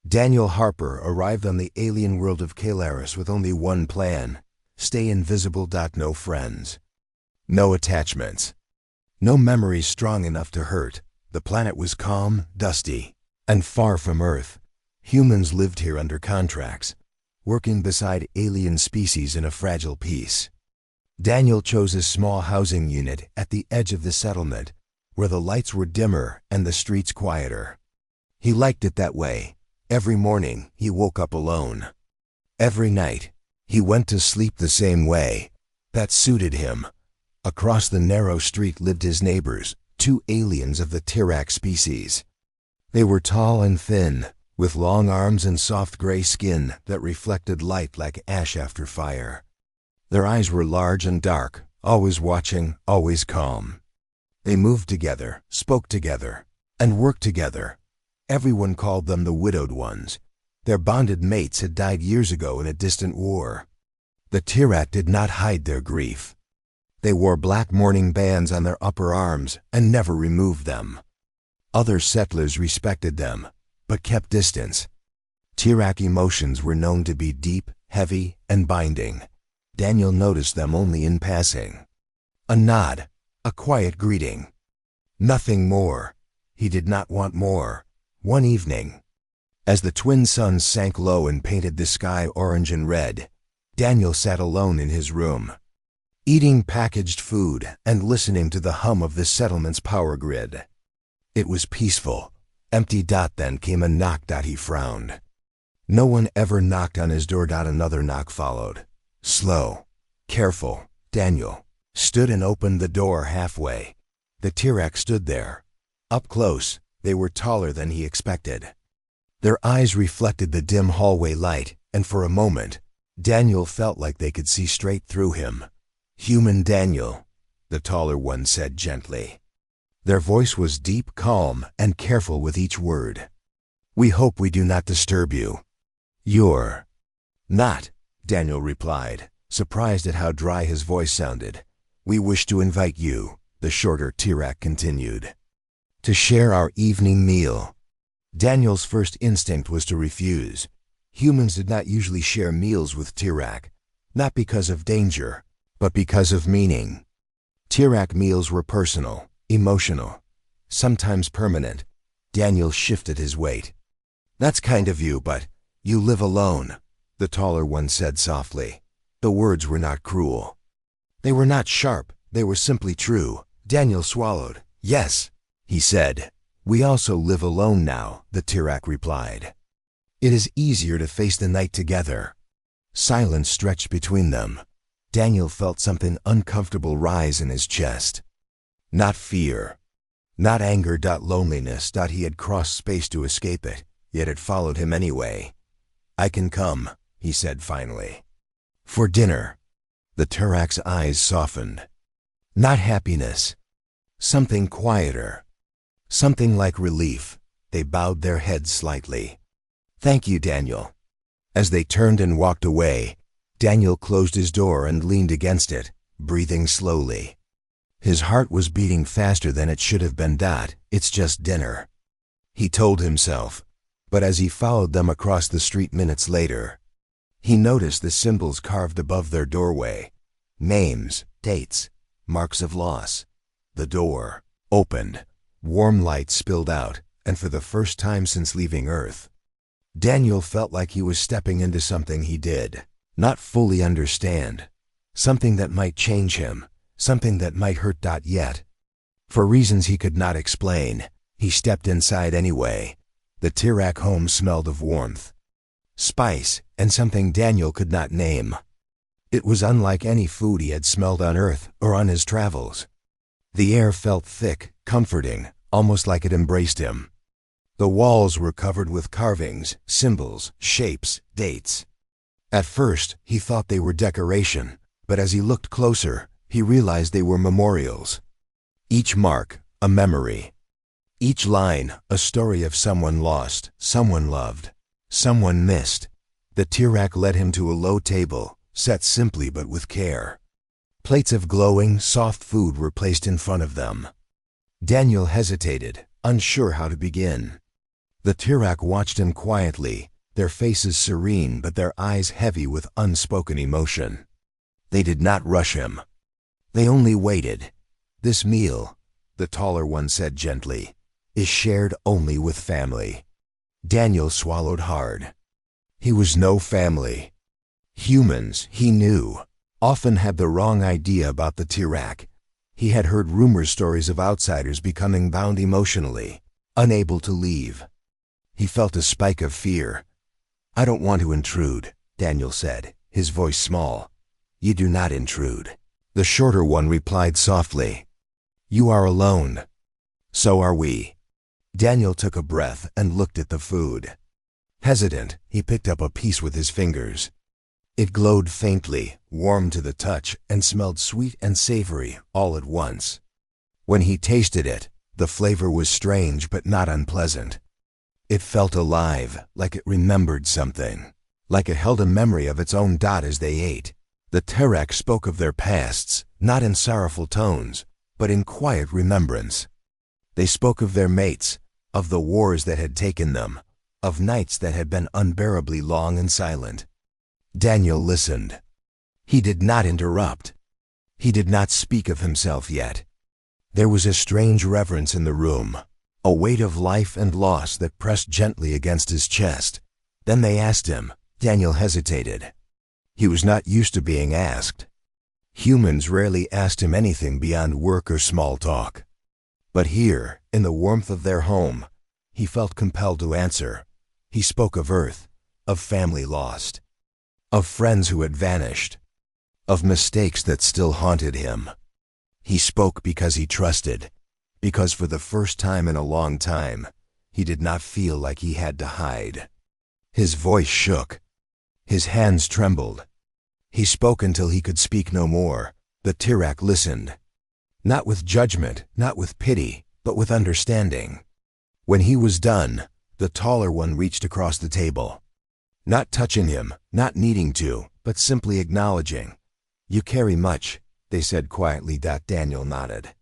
Daniel Harper arrived on the alien world of Kalaris with only one plan: stay invisible. No friends. No attachments. No memories strong enough to hurt. The planet was calm, dusty, and far from Earth. Humans lived here under contracts, working beside alien species in a fragile peace. Daniel chose a small housing unit at the edge of the settlement, where the lights were dimmer and the streets quieter. He liked it that way. Every morning, he woke up alone. Every night, he went to sleep the same way. That suited him. Across the narrow street lived his neighbors, two aliens of the Tirak species. They were tall and thin, with long arms and soft gray skin that reflected light like ash after fire. Their eyes were large and dark, always watching, always calm. They moved together, spoke together, and worked together. Everyone called them the Widowed Ones. Their bonded mates had died years ago in a distant war. The Tirak did not hide their grief. They wore black mourning bands on their upper arms and never removed them. Other settlers respected them, but kept distance. Tirak emotions were known to be deep, heavy, and binding. Daniel noticed them only in passing. A nod, a quiet greeting. Nothing more. He did not want more. One evening, as the twin suns sank low and painted the sky orange and red, Daniel sat alone in his room, eating packaged food and listening to the hum of the settlement's power grid. It was peaceful, empty. Then came a knock. He frowned. No one ever knocked on his door. Another knock followed. Slow, careful. Daniel stood and opened the door halfway. The Tirak stood there. Up close, they were taller than he expected. Their eyes reflected the dim hallway light, and for a moment, Daniel felt like they could see straight through him. "Human Daniel," the taller one said gently. Their voice was deep, calm, and careful with each word. "We hope we do not disturb you." "You're not," Daniel replied, surprised at how dry his voice sounded. "We wish to invite you," the shorter Tirak continued, "to share our evening meal." Daniel's first instinct was to refuse. Humans did not usually share meals with Tirak, not because of danger, but because of meaning. Tirak meals were personal, emotional, sometimes permanent. Daniel shifted his weight. "That's kind of you, but you live alone," the taller one said softly. The words were not cruel. They were not sharp, they were simply true. Daniel swallowed. "Yes," he said. "We also live alone now," the Tirak replied. "It is easier to face the night together." Silence stretched between them. Daniel felt something uncomfortable rise in his chest. Not fear, not anger. Loneliness. He had crossed space to escape it, yet it followed him anyway. "I can come," he said finally. "For dinner." The Tirak's eyes softened. Not happiness. Something quieter. Something like relief. They bowed their heads slightly. "Thank you, Daniel." As they turned and walked away, Daniel closed his door and leaned against it, breathing slowly. His heart was beating faster than it should have been. "It's just dinner," he told himself. But as he followed them across the street minutes later, he noticed the symbols carved above their doorway. Names, dates, marks of loss. The door opened. Warm light spilled out, and for the first time since leaving Earth, Daniel felt like he was stepping into something he did not fully understand, something that might change him, something that might hurt. Yet, for reasons he could not explain, he stepped inside anyway. The Tirak home smelled of warmth, spice, and something Daniel could not name. It was unlike any food he had smelled on Earth or on his travels. The air felt thick, comforting, almost like it embraced him. The walls were covered with carvings, symbols, shapes, dates. At first, he thought they were decoration, but as he looked closer, he realized they were memorials. Each mark, a memory. Each line, a story of someone lost, someone loved, someone missed. The Tirak led him to a low table, set simply but with care. Plates of glowing, soft food were placed in front of them. Daniel hesitated, unsure how to begin. The Tirak watched him quietly, their faces serene but their eyes heavy with unspoken emotion. They did not rush him. They only waited. "This meal," the taller one said gently, "is shared only with family." Daniel swallowed hard. He was no family. Humans, he knew, often had the wrong idea about the Tirak. He had heard stories of outsiders becoming bound emotionally, unable to leave. He felt a spike of fear. "I don't want to intrude," Daniel said, his voice small. "You do not intrude." The shorter one replied softly, "You are alone. So are we." Daniel took a breath and looked at the food. Hesitant, he picked up a piece with his fingers. It glowed faintly, warm to the touch, and smelled sweet and savory all at once. When he tasted it, the flavor was strange but not unpleasant. It felt alive, like it remembered something, like it held a memory of its own. As they ate, the Tirak spoke of their pasts, not in sorrowful tones, but in quiet remembrance. They spoke of their mates, of the wars that had taken them, of nights that had been unbearably long and silent. Daniel listened. He did not interrupt. He did not speak of himself yet. There was a strange reverence in the room, a weight of life and loss that pressed gently against his chest. Then they asked him. Daniel hesitated. He was not used to being asked. Humans rarely asked him anything beyond work or small talk. But here, in the warmth of their home, he felt compelled to answer. He spoke of Earth, of family lost, of friends who had vanished, of mistakes that still haunted him. He spoke because he trusted, because for the first time in a long time, he did not feel like he had to hide. His voice shook. His hands trembled. He spoke until he could speak no more. The Tirak listened. Not with judgment, not with pity, but with understanding. When he was done, the taller one reached across the table. Not touching him, not needing to, but simply acknowledging. "You carry much," they said quietly. Daniel nodded.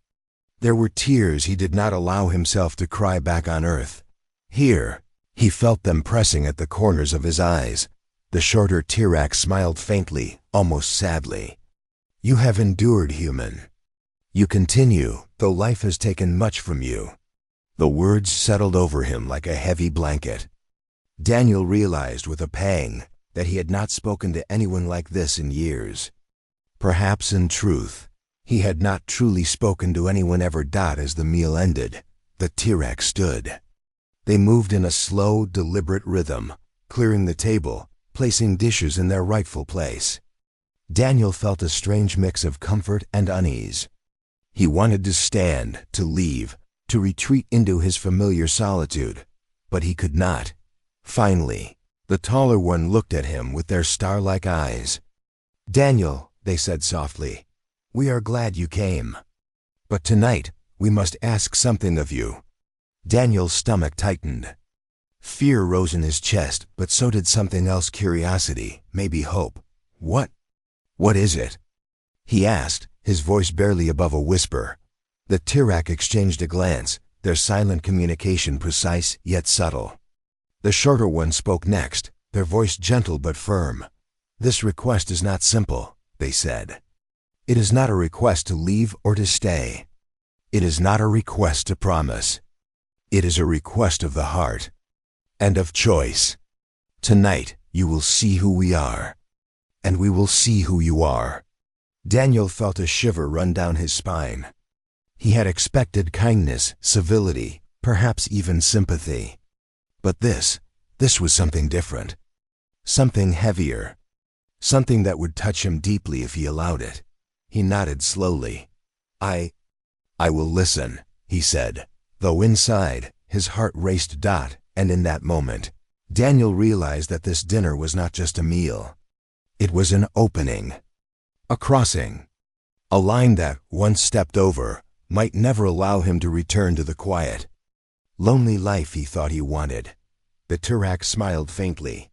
There were tears he did not allow himself to cry back on Earth. Here, he felt them pressing at the corners of his eyes. The shorter Tirak smiled faintly, almost sadly. "You have endured, human. You continue, though life has taken much from you." The words settled over him like a heavy blanket. Daniel realized with a pang that he had not spoken to anyone like this in years. Perhaps in truth, he had not truly spoken to anyone ever. As the meal ended, the Tirak stood. They moved in a slow, deliberate rhythm, clearing the table, placing dishes in their rightful place. Daniel felt a strange mix of comfort and unease. He wanted to stand, to leave, to retreat into his familiar solitude, but he could not. Finally, the taller one looked at him with their star-like eyes. "Daniel," they said softly, "we are glad you came. But tonight, we must ask something of you." Daniel's stomach tightened. Fear rose in his chest, but so did something else. Curiosity, maybe hope. What is it?" he asked, his voice barely above a whisper. The Tirak exchanged a glance, their silent communication precise yet subtle. The shorter one spoke next, their voice gentle but firm. "This request is not simple," they said. "It is not a request to leave or to stay. It is not a request to promise. It is a request of the heart and of choice. Tonight you will see who we are, and we will see who you are." Daniel felt a shiver run down his spine. He had expected kindness, civility, perhaps even sympathy. But this was something different. Something heavier. Something that would touch him deeply if he allowed it. He nodded slowly. I will listen," he said, though inside, his heart raced. And in that moment, Daniel realized that this dinner was not just a meal. It was an opening. A crossing. A line that, once stepped over, might never allow him to return to the quiet, lonely life he thought he wanted. The Tirak smiled faintly.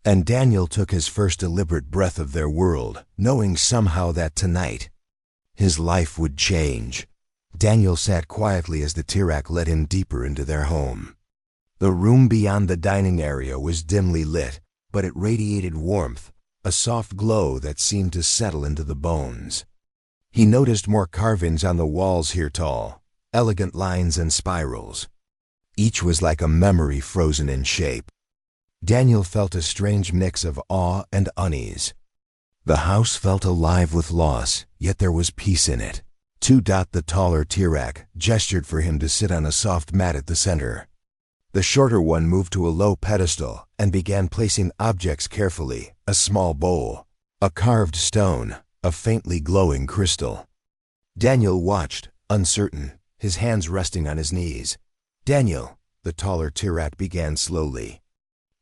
And Daniel took his first deliberate breath of their world, knowing somehow that tonight, his life would change. Daniel sat quietly as the Tirak led him deeper into their home. The room beyond the dining area was dimly lit, but it radiated warmth, a soft glow that seemed to settle into the bones. He noticed more carvings on the walls here, tall, elegant lines and spirals. Each was like a memory frozen in shape. Daniel felt a strange mix of awe and unease. The house felt alive with loss, yet there was peace in it. The taller Tirak gestured for him to sit on a soft mat at the center. The shorter one moved to a low pedestal and began placing objects carefully, a small bowl, a carved stone, a faintly glowing crystal. Daniel watched, uncertain, his hands resting on his knees. "Daniel," the taller Tirak began slowly,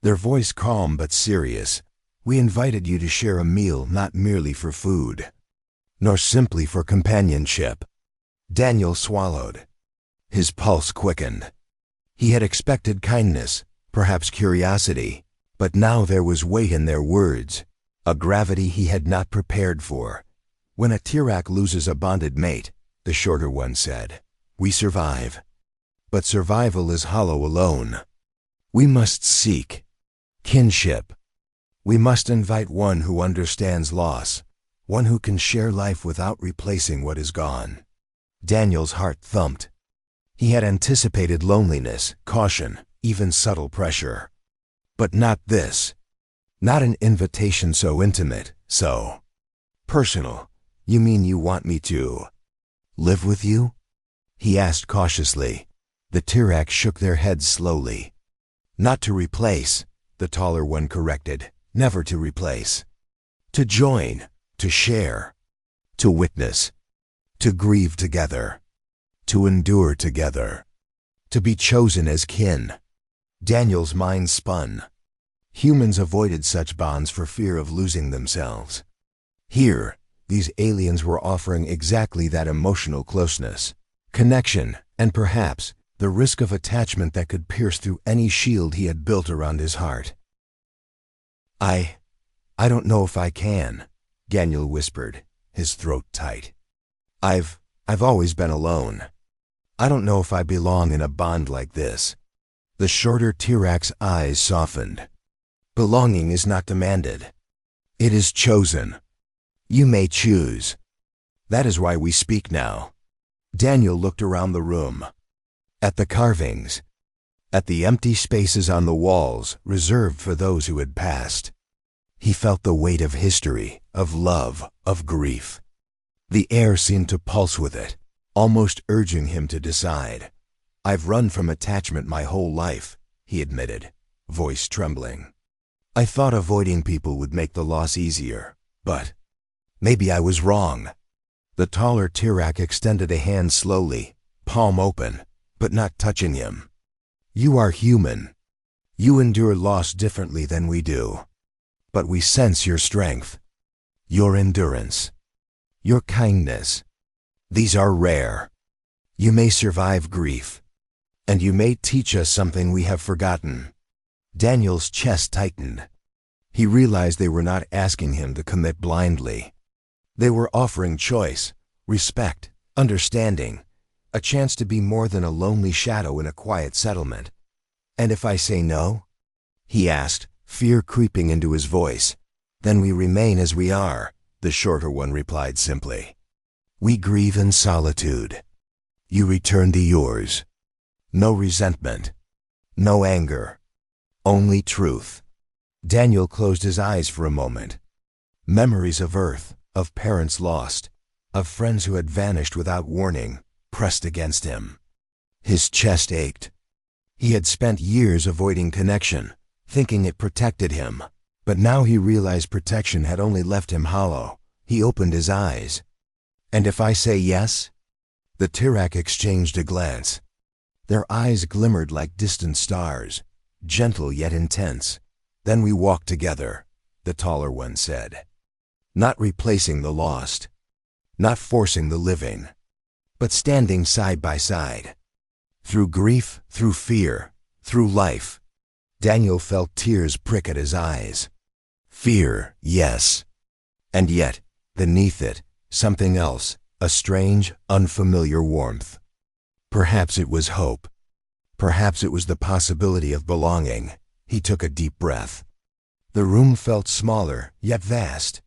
their voice calm but serious, "we invited you to share a meal not merely for food, nor simply for companionship." Daniel swallowed. His pulse quickened. He had expected kindness, perhaps curiosity, but now there was weight in their words, a gravity he had not prepared for. "When a Tirak loses a bonded mate," the shorter one said, "we survive. But survival is hollow alone. We must seek kinship. We must invite one who understands loss, one who can share life without replacing what is gone." Daniel's heart thumped. He had anticipated loneliness, caution, even subtle pressure. But not this. Not an invitation so intimate, so personal. "You mean you want me to live with you?" he asked cautiously. The Tirak shook their heads slowly. "Not to replace," the taller one corrected, "never to replace. To join, to share, to witness, to grieve together, to endure together, to be chosen as kin." Daniel's mind spun. Humans avoided such bonds for fear of losing themselves. Here, these aliens were offering exactly that: emotional closeness, connection, and perhaps the risk of attachment that could pierce through any shield he had built around his heart. I don't know if I can," Daniel whispered, his throat tight. I've always been alone. I don't know if I belong in a bond like this." The shorter Tirak's eyes softened. "Belonging is not demanded. It is chosen. You may choose. That is why we speak now." Daniel looked around the room. At the carvings. At the empty spaces on the walls reserved for those who had passed. He felt the weight of history, of love, of grief. The air seemed to pulse with it, almost urging him to decide. "I've run from attachment my whole life," he admitted, voice trembling. "I thought avoiding people would make the loss easier, but maybe I was wrong." The taller Tirak extended a hand slowly, palm open, but not touching him. "You are human. You endure loss differently than we do. But we sense your strength, your endurance, your kindness. These are rare. You may survive grief, and you may teach us something we have forgotten." Daniel's chest tightened. He realized they were not asking him to commit blindly. They were offering choice, respect, understanding, a chance to be more than a lonely shadow in a quiet settlement. "And if I say no?" he asked, fear creeping into his voice. "Then we remain as we are," the shorter one replied simply. "We grieve in solitude. You return to yours. No resentment, no anger, only truth." Daniel closed his eyes for a moment. Memories of Earth, of parents lost, of friends who had vanished without warning, pressed against him. His chest ached. He had spent years avoiding connection, thinking it protected him, but now he realized protection had only left him hollow. He opened his eyes. "And if I say yes?" The Tirak exchanged a glance. Their eyes glimmered like distant stars, gentle yet intense. "Then we walk together," the taller one said. "Not replacing the lost, not forcing the living, but standing side by side. Through grief, through fear, through life." Daniel felt tears prick at his eyes. Fear, yes. And yet, beneath it, something else, a strange, unfamiliar warmth. Perhaps it was hope. Perhaps it was the possibility of belonging. He took a deep breath. The room felt smaller, yet vast.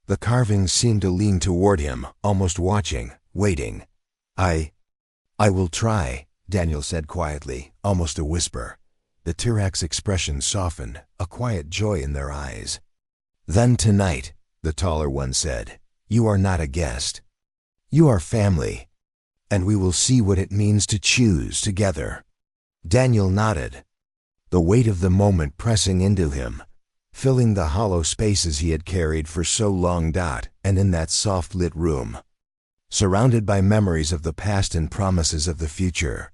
The carvings seemed to lean toward him, almost watching, waiting. I will try, Daniel said quietly, almost a whisper. The Tirac's expression softened, a quiet joy in their eyes. Then tonight, the taller one said, you are not a guest. You are family, and we will see what it means to choose together. Daniel nodded, the weight of the moment pressing into him, filling the hollow spaces he had carried for so long. And in that soft-lit room, surrounded by memories of the past and promises of the future,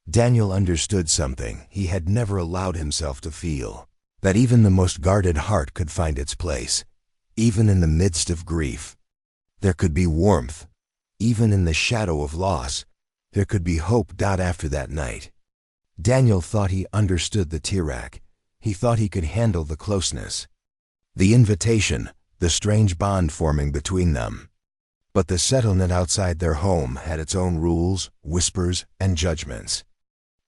Daniel understood something he had never allowed himself to feel, that even the most guarded heart could find its place, even in the midst of grief. There could be warmth, even in the shadow of loss. There could be hope. After that night, Daniel thought he understood the Tirac. He thought he could handle the closeness, the invitation, the strange bond forming between them. But the settlement outside their home had its own rules, whispers, and judgments.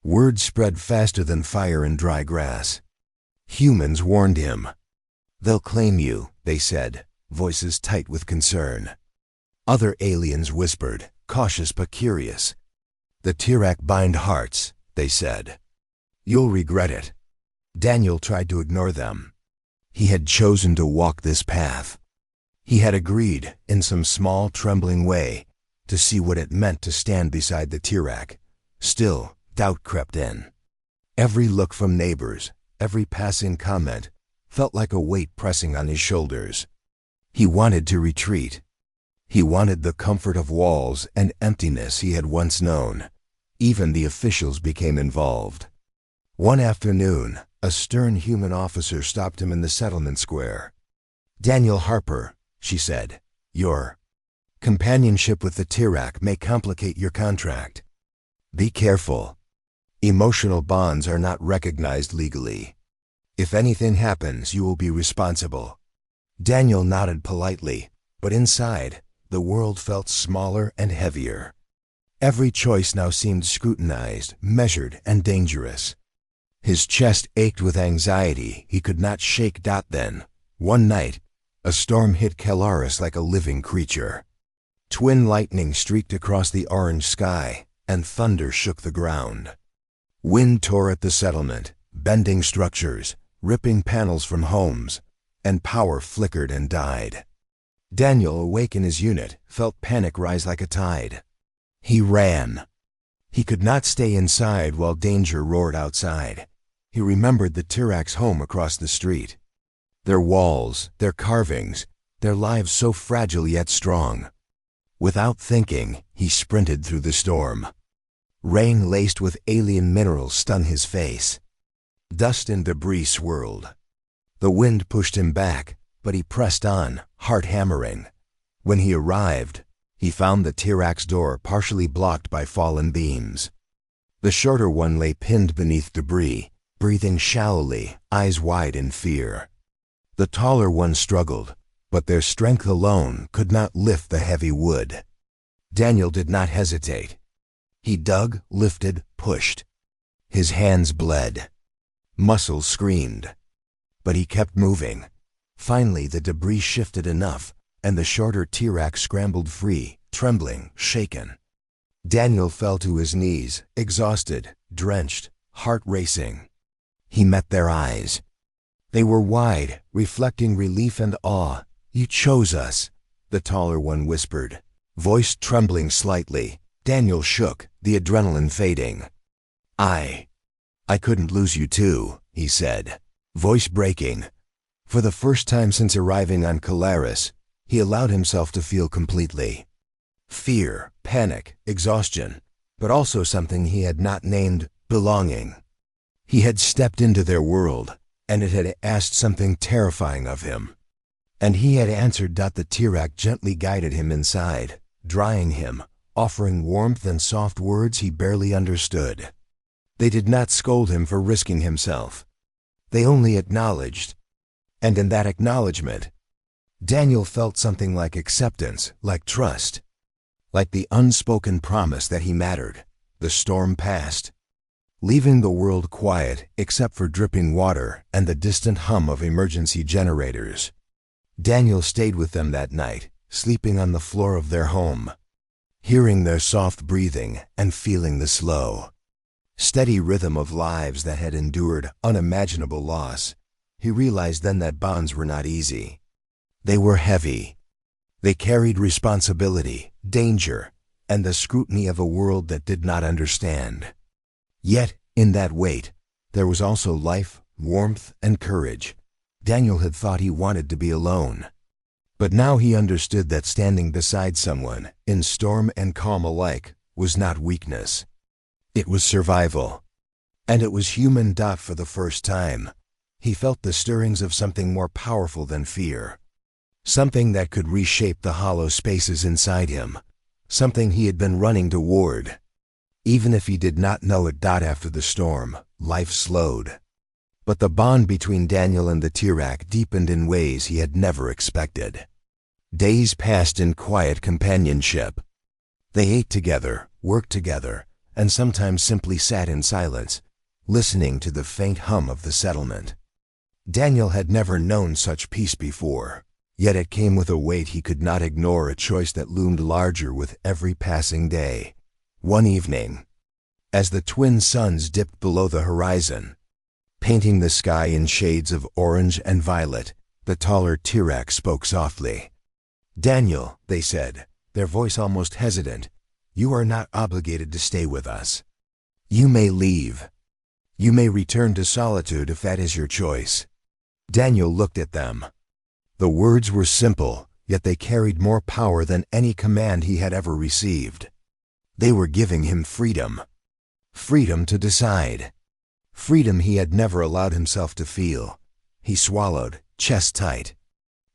Words spread faster than fire in dry grass. Humans warned him. They'll claim you, they said, voices tight with concern. Other aliens whispered, cautious but curious. The Tirac bind hearts, they said. You'll regret it. Daniel tried to ignore them. He had chosen to walk this path. He had agreed, in some small, trembling way, to see what it meant to stand beside the Tirac. Still, doubt crept in. Every look from neighbors, every passing comment, felt like a weight pressing on his shoulders. He wanted to retreat. He wanted the comfort of walls and emptiness he had once known. Even the officials became involved. One afternoon, a stern human officer stopped him in the settlement square. Daniel Harper, she said, your companionship with the Tirac may complicate your contract. Be careful. Emotional bonds are not recognized legally. If anything happens, you will be responsible. Daniel nodded politely, but inside, the world felt smaller and heavier. Every choice now seemed scrutinized, measured, and dangerous. His chest ached with anxiety he could not shake. Then, one night, a storm hit Kelaris like a living creature. Twin lightning streaked across the orange sky, and thunder shook the ground. Wind tore at the settlement, bending structures, ripping panels from homes, and power flickered and died. Daniel, awake in his unit, felt panic rise like a tide. He ran. He could not stay inside while danger roared outside. He remembered the Tirac's home across the street. Their walls, their carvings, their lives so fragile yet strong. Without thinking, he sprinted through the storm. Rain laced with alien minerals stung his face. Dust and debris swirled. The wind pushed him back, but he pressed on, heart hammering. When he arrived, he found the Tirac's door partially blocked by fallen beams. The shorter one lay pinned beneath debris, breathing shallowly, eyes wide in fear. The taller one struggled, but their strength alone could not lift the heavy wood. Daniel did not hesitate. He dug, lifted, pushed. His hands bled. Muscles screamed. But he kept moving. Finally, the debris shifted enough, and the shorter Tirac scrambled free, trembling, shaken. Daniel fell to his knees, exhausted, drenched, heart racing. He met their eyes. They were wide, reflecting relief and awe. You chose us, the taller one whispered, voice trembling slightly. Daniel shook, the adrenaline fading. I couldn't lose you too, he said, voice breaking. For the first time since arriving on Kelaris, he allowed himself to feel completely. Fear, panic, exhaustion, but also something he had not named belonging. He had stepped into their world, and it had asked something terrifying of him. And he had answered. The Tirac gently guided him inside, drying him, offering warmth and soft words he barely understood. They did not scold him for risking himself. They only acknowledged. And in that acknowledgement, Daniel felt something like acceptance, like trust, like the unspoken promise that he mattered. The storm passed. leaving the world quiet except for dripping water and the distant hum of emergency generators. Daniel stayed with them that night, sleeping on the floor of their home, hearing their soft breathing and feeling the slow, steady rhythm of lives that had endured unimaginable loss. He realized then that bonds were not easy. They were heavy. They carried responsibility, danger, and the scrutiny of a world that did not understand. Yet, in that weight, there was also life, warmth, and courage. Daniel had thought he wanted to be alone. But now he understood that standing beside someone, in storm and calm alike, was not weakness. It was survival. And it was human. For the first time, he felt the stirrings of something more powerful than fear. Something that could reshape the hollow spaces inside him. Something he had been running toward. Even if he did not know it. After the storm, life slowed. But the bond between Daniel and the Tirak deepened in ways he had never expected. Days passed in quiet companionship. They ate together, worked together, and sometimes simply sat in silence, listening to the faint hum of the settlement. Daniel had never known such peace before, yet it came with a weight he could not ignore, a choice that loomed larger with every passing day. One evening, as the twin suns dipped below the horizon, painting the sky in shades of orange and violet, the taller Tirak spoke softly. "Daniel," they said, their voice almost hesitant, "you are not obligated to stay with us. You may leave. You may return to solitude if that is your choice." Daniel looked at them. The words were simple, yet they carried more power than any command he had ever received. They were giving him freedom. Freedom to decide. Freedom he had never allowed himself to feel. He swallowed, chest tight.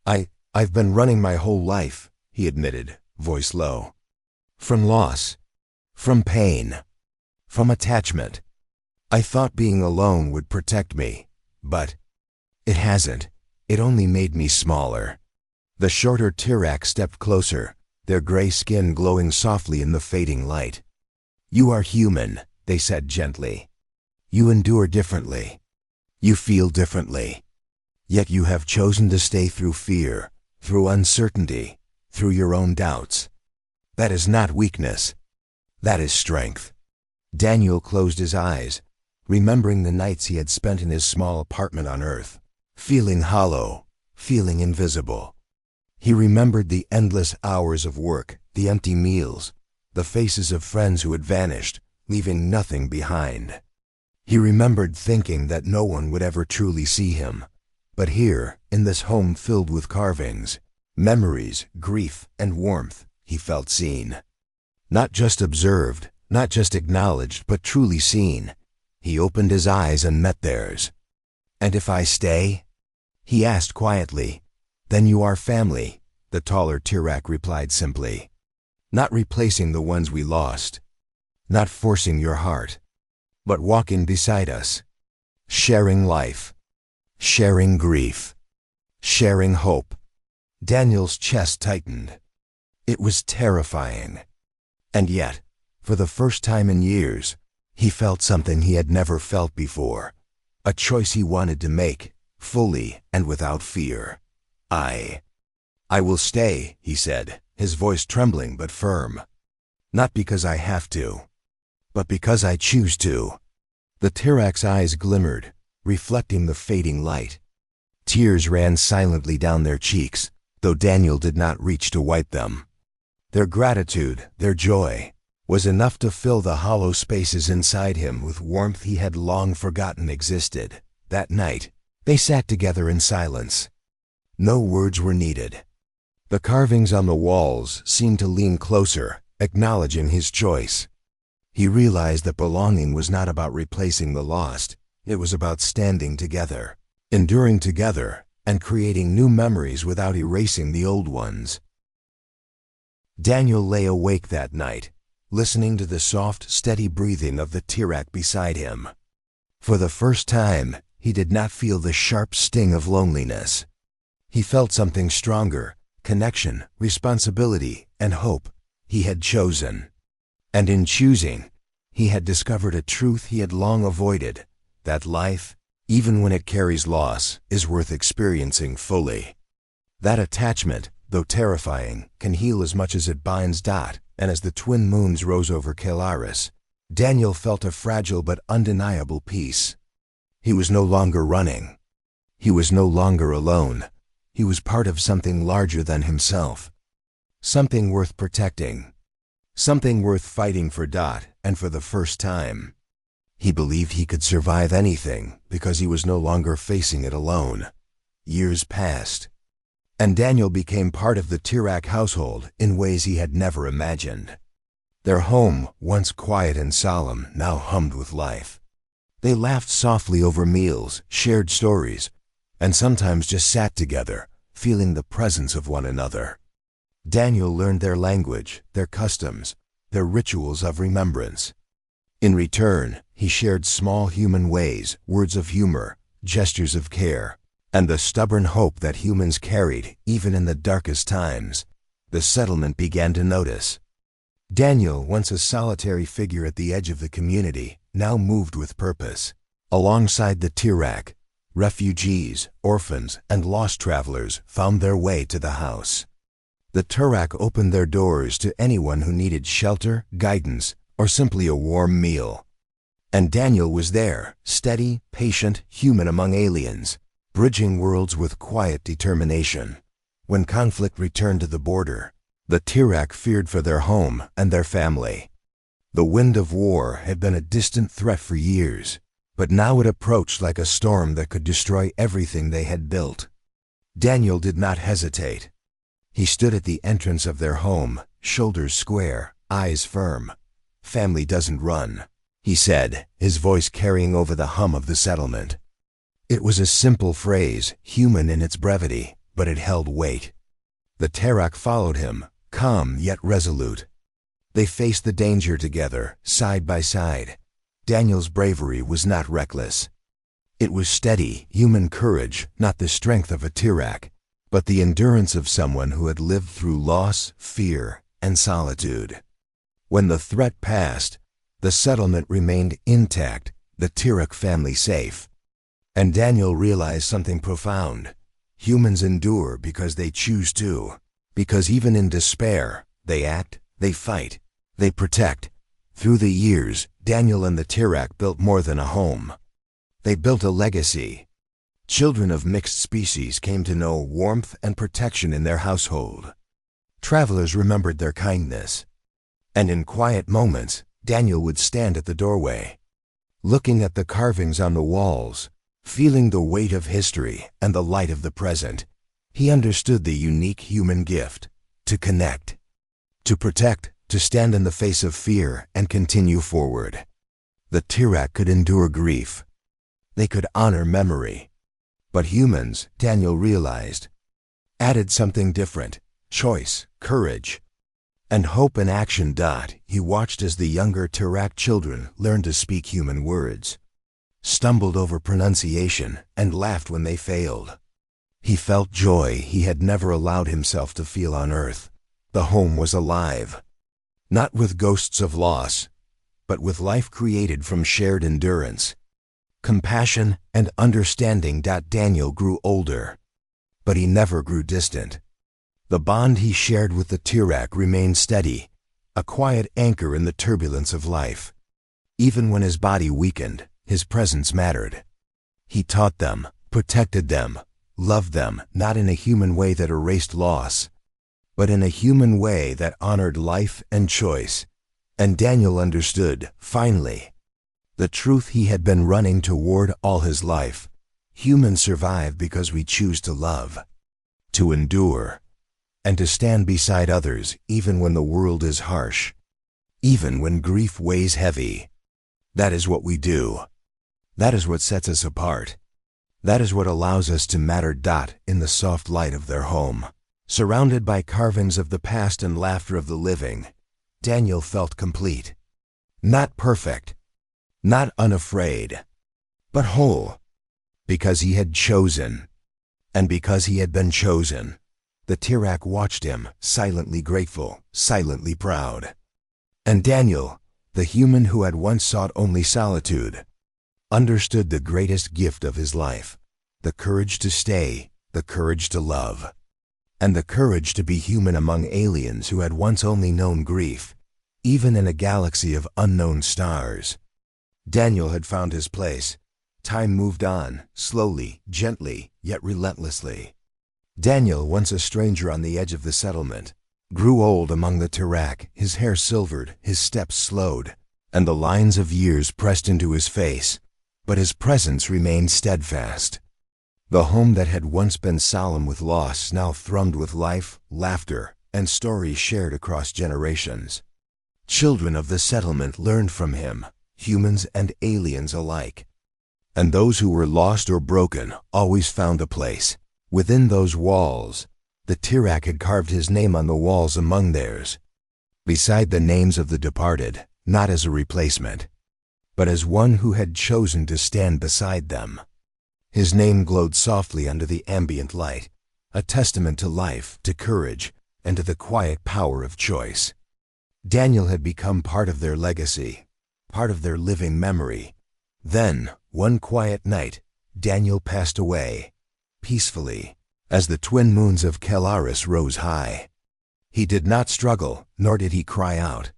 I've been running my whole life," he admitted, voice low. "From loss. From pain. From attachment. I thought being alone would protect me, but it hasn't. It only made me smaller." The shorter Tirak stepped closer, their gray skin glowing softly in the fading light. "You are human," they said gently. "You endure differently. You feel differently. Yet you have chosen to stay through fear, through uncertainty, through your own doubts. That is not weakness. That is strength." Daniel closed his eyes, remembering the nights he had spent in his small apartment on Earth, feeling hollow, feeling invisible. He remembered the endless hours of work, the empty meals, the faces of friends who had vanished, leaving nothing behind. He remembered thinking that no one would ever truly see him. But here, in this home filled with carvings, memories, grief, and warmth, he felt seen. Not just observed, not just acknowledged, but truly seen. He opened his eyes and met theirs. "And if I stay?" he asked quietly. "Then you are family," the taller Tirak replied simply. "Not replacing the ones we lost. Not forcing your heart. But walking beside us. Sharing life. Sharing grief. Sharing hope." Daniel's chest tightened. It was terrifying. And yet, for the first time in years, he felt something he had never felt before. A choice he wanted to make, fully and without fear. I will stay," he said, his voice trembling but firm. "Not because I have to, but because I choose to." The Tirak's eyes glimmered, reflecting the fading light. Tears ran silently down their cheeks, though Daniel did not reach to wipe them. Their gratitude, their joy, was enough to fill the hollow spaces inside him with warmth he had long forgotten existed. That night, they sat together in silence. No words were needed. The carvings on the walls seemed to lean closer, acknowledging his choice. He realized that belonging was not about replacing the lost. It was about standing together, enduring together, and creating new memories without erasing the old ones. Daniel lay awake that night, listening to the soft, steady breathing of the Tirak beside him. For the first time, he did not feel the sharp sting of loneliness. He felt something stronger, connection, responsibility, and hope. He had chosen. And in choosing, He had discovered a truth he had long avoided, that life, even when it carries loss, is worth experiencing fully. That attachment, though terrifying, can heal as much as it binds. And as the twin moons rose over Kalaris, Daniel felt a fragile but undeniable peace. He was no longer running. He was no longer alone. He was part of something larger than himself. Something worth protecting. Something worth fighting for. And for the first time, he believed he could survive anything because he was no longer facing it alone. Years passed, and Daniel became part of the Tirak household in ways he had never imagined. Their home, once quiet and solemn, now hummed with life. They laughed softly over meals, shared stories, and sometimes just sat together, feeling the presence of one another. Daniel learned their language, their customs, their rituals of remembrance. In return, he shared small human ways, words of humor, gestures of care, and the stubborn hope that humans carried even in the darkest times. The settlement began to notice. Daniel, once a solitary figure at the edge of the community, now moved with purpose. Alongside the Tirak, refugees, orphans, and lost travelers found their way to the house. The Tirak opened their doors to anyone who needed shelter, guidance, or simply a warm meal. And Daniel was there, steady, patient, human among aliens, bridging worlds with quiet determination. When conflict returned to the border, the Tirak feared for their home and their family. The wind of war had been a distant threat for years, but now it approached like a storm that could destroy everything they had built. Daniel did not hesitate. He stood at the entrance of their home, shoulders square, eyes firm. "Family doesn't run," he said, his voice carrying over the hum of the settlement. It was a simple phrase, human in its brevity, but it held weight. The Tirak followed him, calm yet resolute. They faced the danger together, side by side. Daniel's bravery was not reckless. It was steady, human courage, not the strength of a Tirak, but the endurance of someone who had lived through loss, fear, and solitude. When the threat passed, the settlement remained intact, the Tirak family safe. And Daniel realized something profound. Humans endure because they choose to, because even in despair, they act, they fight, they protect. Through the years, Daniel and the Tirak built more than a home. They built a legacy. Children of mixed species came to know warmth and protection in their household. Travelers remembered their kindness. And in quiet moments, Daniel would stand at the doorway, looking at the carvings on the walls, feeling the weight of history and the light of the present. He understood the unique human gift: to connect, to protect, to stand in the face of fear and continue forward. The Tirak could endure grief. They could honor memory. But humans, Daniel realized, added something different: choice, courage, and hope in action. He watched as the younger Tirak children learned to speak human words, stumbled over pronunciation, and laughed when they failed. He felt joy he had never allowed himself to feel on Earth. The home was alive, not with ghosts of loss, but with life created from shared endurance, compassion, and understanding. Daniel grew older, but he never grew distant. The bond he shared with the Tirak remained steady, a quiet anchor in the turbulence of life. Even when his body weakened, his presence mattered. He taught them, protected them, loved them, not in a human way that erased loss, but in a human way that honored life and choice. And Daniel understood, finally, the truth he had been running toward all his life. Humans survive because we choose to love, to endure, and to stand beside others even when the world is harsh, even when grief weighs heavy. That is what we do. That is what sets us apart. That is what allows us to matter. In the soft light of their home, surrounded by carvings of the past and laughter of the living, Daniel felt complete. Not perfect, not unafraid, but whole, because he had chosen. And because he had been chosen, the Tirak watched him, silently grateful, silently proud. And Daniel, The human who had once sought only solitude understood the greatest gift of his life, the courage to stay, the courage to love, and the courage to be human among aliens who had once only known grief, even in a galaxy of unknown stars. Daniel had found his place. Time moved on, slowly, gently, yet relentlessly. Daniel, once a stranger on the edge of the settlement, grew old among the Tirak, his hair silvered, his steps slowed, and the lines of years pressed into his face, but his presence remained steadfast. The home that had once been solemn with loss now thrummed with life, laughter, and stories shared across generations. Children of the settlement learned from him, humans and aliens alike. And those who were lost or broken always found a place. Within those walls, the Tirak had carved his name on the walls among theirs, beside the names of the departed, not as a replacement, but as one who had chosen to stand beside them. His name glowed softly under the ambient light, a testament to life, to courage, and to the quiet power of choice. Daniel had become part of their legacy, part of their living memory. Then, one quiet night, Daniel passed away, peacefully, as the twin moons of Kelaris rose high. He did not struggle, nor did he cry out.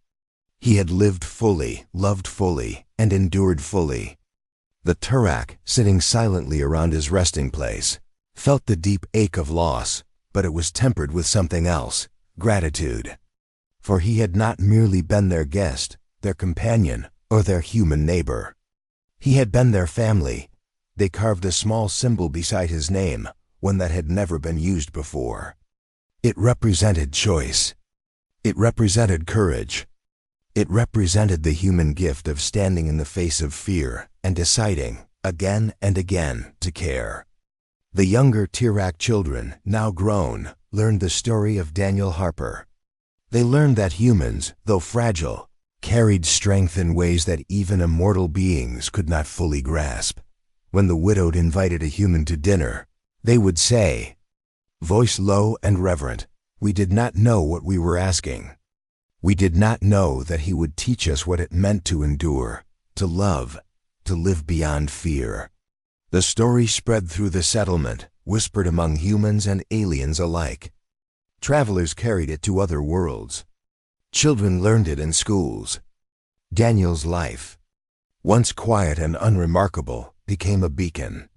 He had lived fully, loved fully, and endured fully. The Tirak, sitting silently around his resting place, felt the deep ache of loss, but it was tempered with something else, gratitude. For he had not merely been their guest, their companion, or their human neighbor. He had been their family. They carved a small symbol beside his name, one that had never been used before. It represented choice. It represented courage. It represented the human gift of standing in the face of fear and deciding, again and again, to care. The younger Tirak children, now grown, learned the story of Daniel Harper. They learned that humans, though fragile, carried strength in ways that even immortal beings could not fully grasp. When the widowed invited a human to dinner, they would say, voice low and reverent, "We did not know what we were asking. We did not know that he would teach us what it meant to endure, to love, to live beyond fear." The story spread through the settlement, whispered among humans and aliens alike. Travelers carried it to other worlds. Children learned it in schools. Daniel's life, once quiet and unremarkable, became a beacon,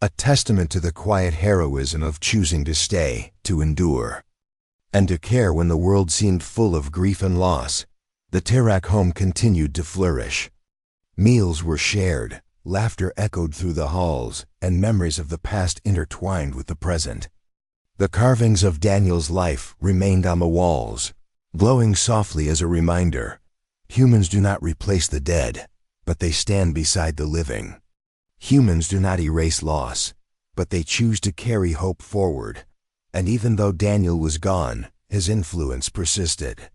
a testament to the quiet heroism of choosing to stay, to endure, and to care when the world seemed full of grief and loss. The Tirak home continued to flourish. Meals were shared, laughter echoed through the halls, and memories of the past intertwined with the present. The carvings of Daniel's life remained on the walls, glowing softly as a reminder. Humans do not replace the dead, but they stand beside the living. Humans do not erase loss, but they choose to carry hope forward. And even though Daniel was gone, his influence persisted.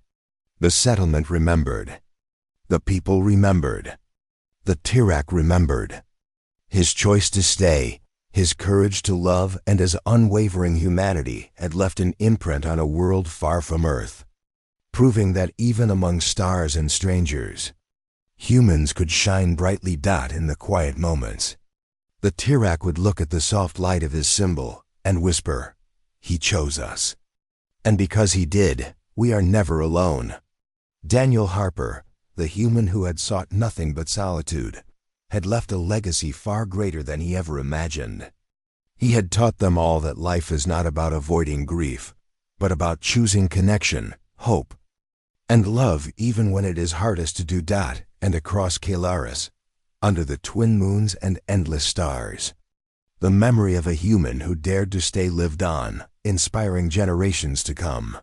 The settlement remembered. The people remembered. The Tirak remembered. His choice to stay, his courage to love, and his unwavering humanity had left an imprint on a world far from Earth, proving that even among stars and strangers, humans could shine brightly in the quiet moments. The Tirak would look at the soft light of his symbol and whisper, "He chose us." And because he did, we are never alone. Daniel Harper, the human who had sought nothing but solitude, had left a legacy far greater than he ever imagined. He had taught them all that life is not about avoiding grief, but about choosing connection, hope, and love even when it is hardest to do. And across Kelaris, under the twin moons and endless stars, the memory of a human who dared to stay lived on, inspiring generations to come.